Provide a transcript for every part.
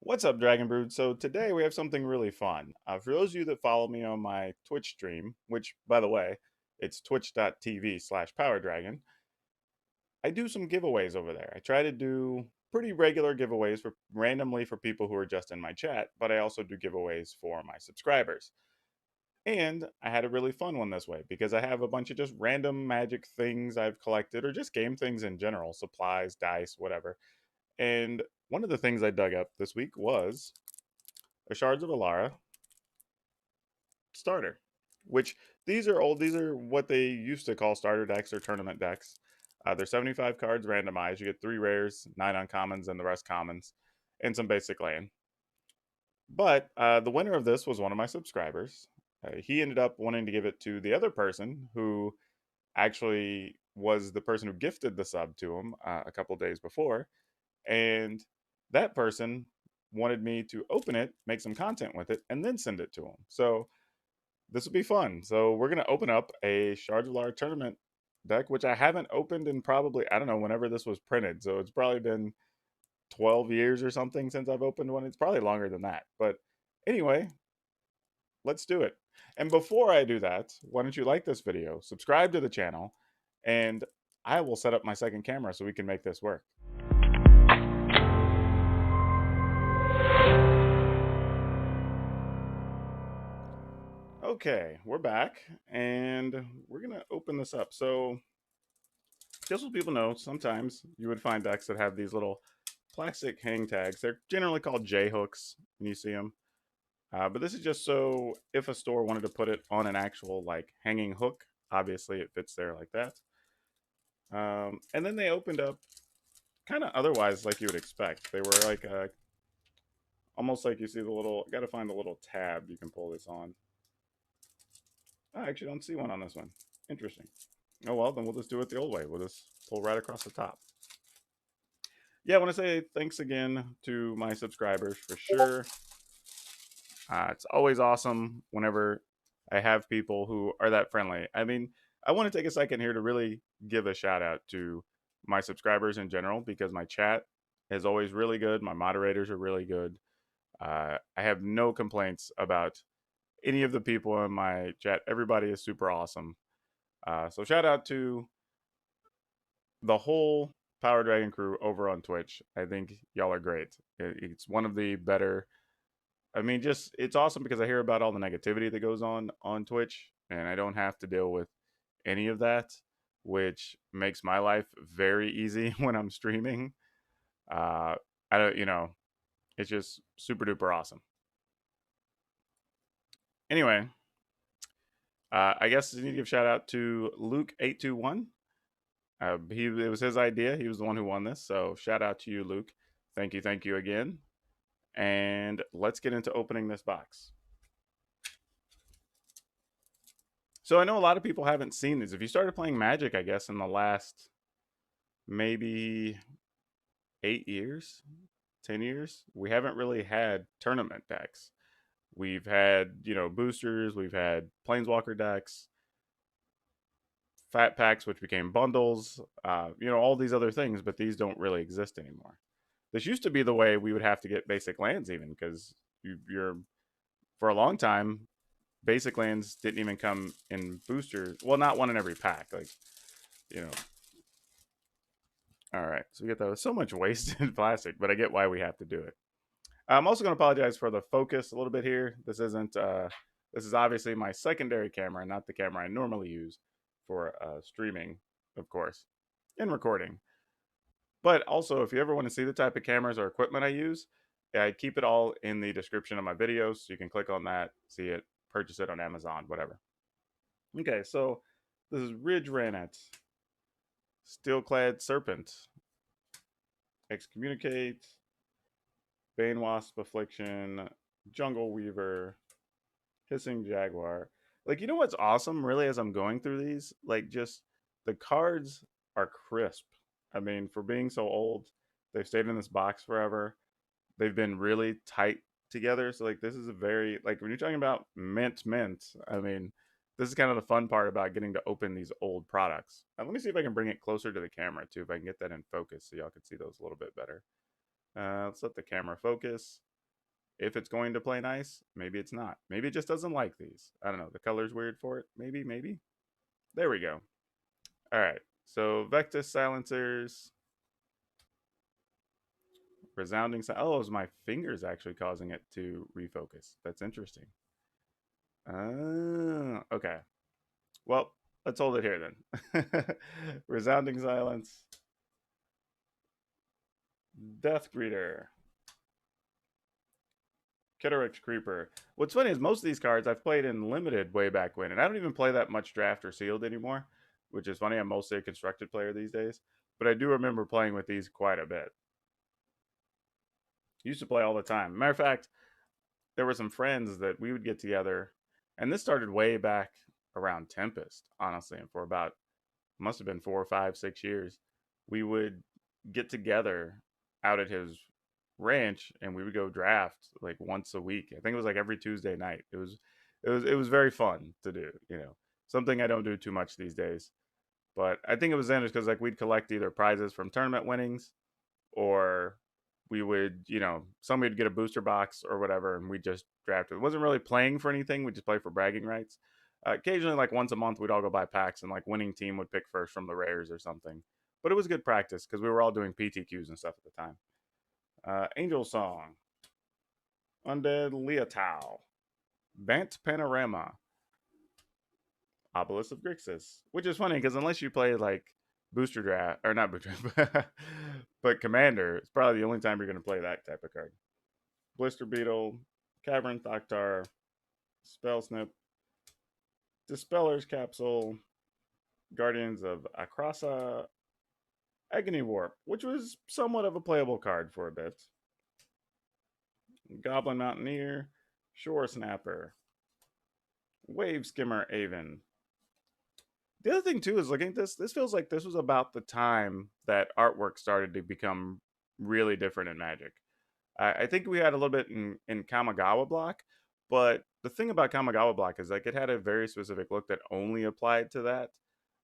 What's up, Dragon Brood? So today we have something really fun. For those of you that follow me on my Twitch stream, which, by the way, it's twitch.tv/PowrDragn, I do some giveaways over there. I try to do pretty regular giveaways for randomly for people who are just in my chat, but I also do giveaways for my subscribers. And I had a really fun one this way because I have a bunch of just random magic things I've collected or just game things in general, supplies, dice, whatever. And one of the things I dug up this week was a Shards of Alara starter, which these are old. These are what they used to call starter decks or tournament decks. They're 75 cards randomized. You get 3 rares, 9 uncommons, and the rest commons, and some basic land. But the winner of this was one of my subscribers. He ended up wanting to give it to the other person who actually was the person who gifted the sub to him a couple days before. And that person wanted me to open it, make some content with it, and then send it to him. So this will be fun. So we're gonna open up a Shards of Alara tournament deck, which I haven't opened in probably I don't know whenever this was printed. So it's probably been 12 years or something since I've opened one. It's probably longer than that. But anyway, let's do it. And before I do that, why don't you like this video, subscribe to the channel, and I will set up my second camera so we can make this work. Okay, we're back and we're gonna open this up. So just so people know, sometimes you would find decks that have these little plastic hang tags. They're generally called J hooks when you see them. But this is just so if a store wanted to put it on an actual like hanging hook, obviously it fits there like that. And then they opened up kind of otherwise like you would expect. They were like almost like you see the little. Got to find the little tab you can pull this on. I actually don't see one on this one. Interesting. Oh well, then we'll just do it the old way. We'll just pull right across the top. Yeah, I want to say thanks again to my subscribers for sure. It's always awesome whenever I have people who are that friendly. I mean, I want to take a second here to really give a shout out to my subscribers in general because my chat is always really good. My moderators are really good. I have no complaints about any of the people in my chat. Everybody is super awesome. So shout out to the whole PowrDragn crew over on Twitch. I think y'all are great. It's one of the better. I mean, just it's awesome because I hear about all the negativity that goes on Twitch, and I don't have to deal with any of that, which makes my life very easy when I'm streaming. I don't, it's just super duper awesome. Anyway, I guess I need to give a shout out to Luke821. It was his idea. He was the one who won this. So shout out to you, Luke. Thank you again. And let's get into opening this box. So I know a lot of people haven't seen these. If you started playing Magic, I guess in the last maybe 8 years, 10 years, we haven't really had tournament decks. We've had boosters. We've had Planeswalker decks, fat packs, which became bundles, all these other things, but these don't really exist anymore. This used to be the way we would have to get basic lands, even because you're for a long time, basic lands didn't even come in boosters. Well, not one in every pack, like you know. All right, so we get that. So much wasted plastic, but I get why we have to do it. I'm also going to apologize for the focus a little bit here. This isn't. This is obviously my secondary camera, not the camera I normally use for streaming, of course, and recording. But also, if you ever want to see the type of cameras or equipment I use, I keep it all in the description of my videos. So you can click on that, see it, purchase it on Amazon, whatever. Okay, so this is Ridge Ranet, Steelclad Serpent, Excommunicate, Bane Wasp Affliction, Jungle Weaver, Hissing Jaguar. Like, you know what's awesome, really, as I'm going through these? Like, just the cards are crisp. I mean, for being so old, they've stayed in this box forever. They've been really tight together. So, like, this is a very, like, when you're talking about mint, I mean, this is kind of the fun part about getting to open these old products. Let me see if I can bring it closer to the camera, too, if I can get that in focus so y'all can see those a little bit better. Let's let the camera focus. if it's going to play nice. Maybe it's not. Maybe it just doesn't like these. I don't know. The color's weird for it. Maybe. There we go. All right. So Vectus silencers, resounding. Oh, it was my fingers actually causing it to refocus. That's interesting. Okay. Well, let's hold it here then. Resounding silence. Death Greeter. Kitterix Creeper. What's funny is most of these cards I've played in limited way back when, and I don't even play that much draft or sealed anymore, which is funny. I'm mostly a constructed player these days, but I do remember playing with these quite a bit. Used to play all the time. Matter of fact, there were some friends that we would get together, and this started way back around Tempest, honestly, and for about must have been 4 or 5, 6 years, we would get together out at his ranch and we would go draft like once a week. I think it was like every Tuesday night. It was very fun to do, Something I don't do too much these days. But I think it was then just because like we'd collect either prizes from tournament winnings or we would, somebody would get a booster box or whatever and we just draft it. It wasn't really playing for anything. We just play for bragging rights. Occasionally, like once a month, we'd all go buy packs, and like winning team would pick first from the rares or something. But it was good practice because we were all doing PTQs and stuff at the time. Angel Song, Undead Leotau, Bant Panorama, Obelisk of Grixis, which is funny because unless you play like booster draft or not booster, but Commander, it's probably the only time you're going to play that type of card. Blister Beetle, Cavern Thoktar, Spell Snip, Dispeller's Capsule, Guardians of Akrasa, Agony Warp, which was somewhat of a playable card for a bit. Goblin Mountaineer, Shore Snapper, Wave Skimmer Aven. The other thing too is looking at this feels like this was about the time that artwork started to become really different in Magic. I think we had a little bit in Kamigawa Block, but the thing about Kamigawa Block is like it had a very specific look that only applied to that.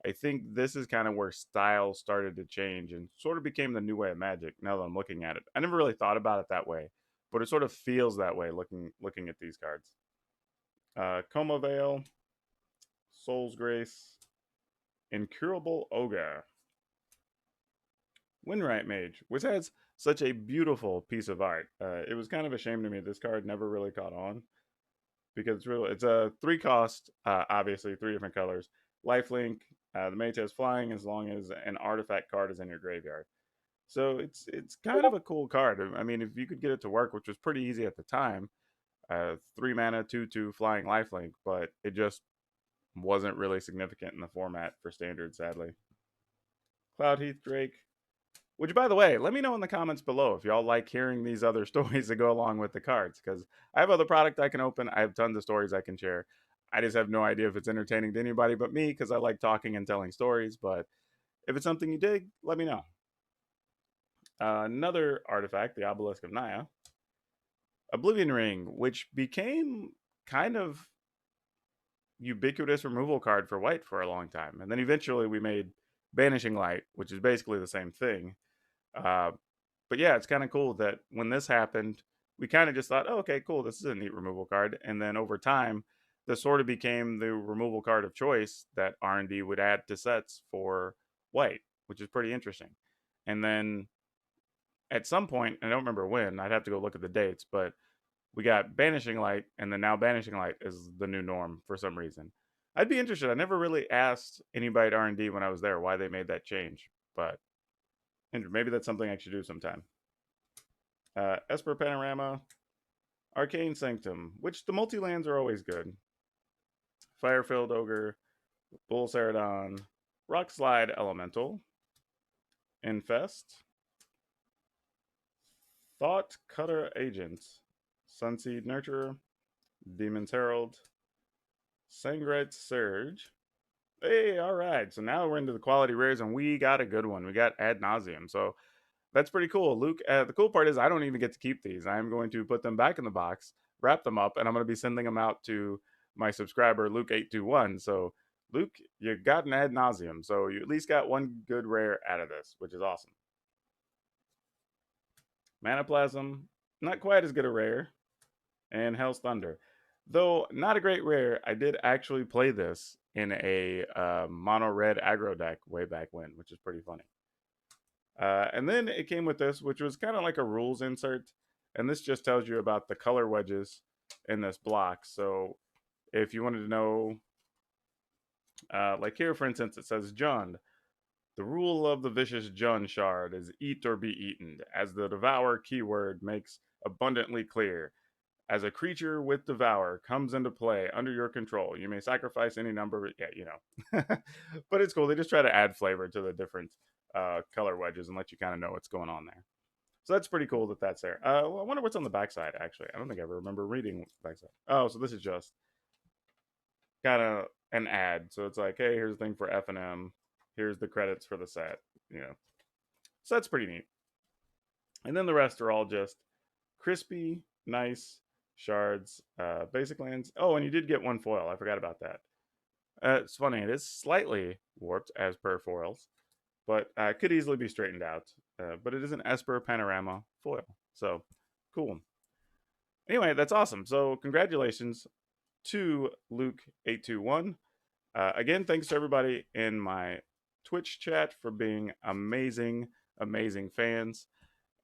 I think this is kind of where style started to change and sort of became the new way of Magic. Now that I'm looking at it, I never really thought about it that way, but it sort of feels that way looking at these cards. Coma Veil, Soul's Grace, Incurable Ogre, Windwright Mage, which has such a beautiful piece of art. It was kind of a shame to me this card never really caught on because it's a 3 cost, obviously 3 different colors. Lifelink. The mage has flying as long as an artifact card is in your graveyard. So it's kind of a cool card. I mean, if you could get it to work, which was pretty easy at the time, 3 mana, 2/2 flying lifelink, but it just wasn't really significant in the format for standard, sadly. Cloudheath Drake. Which, by the way, let me know in the comments below if y'all like hearing these other stories that go along with the cards, because I have other product I can open. I have tons of stories I can share. I just have no idea if it's entertaining to anybody but me, because I like talking and telling stories. But if it's something you dig, let me know. Another artifact, the Obelisk of Naya. Oblivion Ring, which became kind of ubiquitous removal card for white for a long time. And then eventually we made Banishing Light, which is basically the same thing. But yeah, it's kind of cool that when this happened, we kind of just thought, oh, okay, cool, this is a neat removal card. And then over time, this sort of became the removal card of choice that R&D would add to sets for white, which is pretty interesting. And then at some point, I don't remember when, I'd have to go look at the dates, but we got Banishing Light, and then now Banishing Light is the new norm for some reason. I'd be interested. I never really asked anybody at R&D when I was there why they made that change, but maybe that's something I should do sometime. Esper Panorama, Arcane Sanctum, which the multi-lands are always good. Firefilled Ogre, Bull Ceradon, Rock Slide Elemental, Infest, Thought Cutter Agent, Sunseed Nurturer, Demon's Herald, Sangrite Surge. Hey, all right. So now we're into the quality rares, and we got a good one. We got Ad Nauseam. So that's pretty cool. Luke, the cool part is I don't even get to keep these. I'm going to put them back in the box, wrap them up, and I'm going to be sending them out to my subscriber, Luke821. So, Luke, you got an Ad Nauseam. So you at least got one good rare out of this, which is awesome. Manaplasm, not quite as good a rare. and Hell's Thunder. Though not a great rare, I did actually play this in a mono red aggro deck way back when, which is pretty funny. And then it came with this, which was kind of like a rules insert. And this just tells you about the color wedges in this block. So if you wanted to know, like here, for instance, it says Jund. The rule of the vicious Jund shard is eat or be eaten, as the devour keyword makes abundantly clear. As a creature with devour comes into play under your control, you may sacrifice any number. Yeah, you know. But it's cool. They just try to add flavor to the different color wedges and let you kind of know what's going on there. So that's pretty cool that that's there. Well, I wonder what's on the backside, actually. I don't think I ever remember reading the backside. Oh, so this is just kind of an ad. So it's like, hey, here's the thing for F&M. Here's the credits for the set, you know. So that's pretty neat. And then the rest are all just crispy, nice shards, basic lands. Oh, and you did get one foil. I forgot about that. It's funny. It is slightly warped as per foils, but could easily be straightened out. But it is an Esper Panorama foil. So cool. Anyway, that's awesome. So congratulations to Luke821. Again, thanks to everybody in my Twitch chat for being amazing, amazing fans.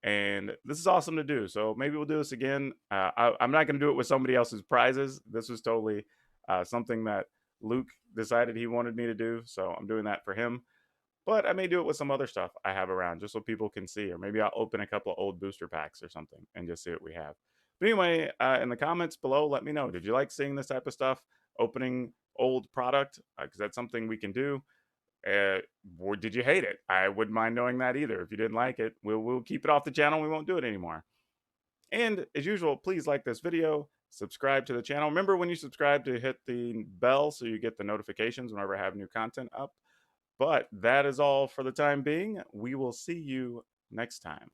And this is awesome to do. So maybe we'll do this again. I'm not going to do it with somebody else's prizes. This was totally something that Luke decided he wanted me to do. So I'm doing that for him. But I may do it with some other stuff I have around just so people can see. Or maybe I'll open a couple of old booster packs or something and just see what we have. But anyway, in the comments below, let me know. Did you like seeing this type of stuff? Opening old product? Because that's something we can do. Or did you hate it? I wouldn't mind knowing that either. If you didn't like it, we'll keep it off the channel. We won't do it anymore. And as usual, please like this video, subscribe to the channel. Remember when you subscribe to hit the bell so you get the notifications whenever I have new content up. But that is all for the time being. We will see you next time.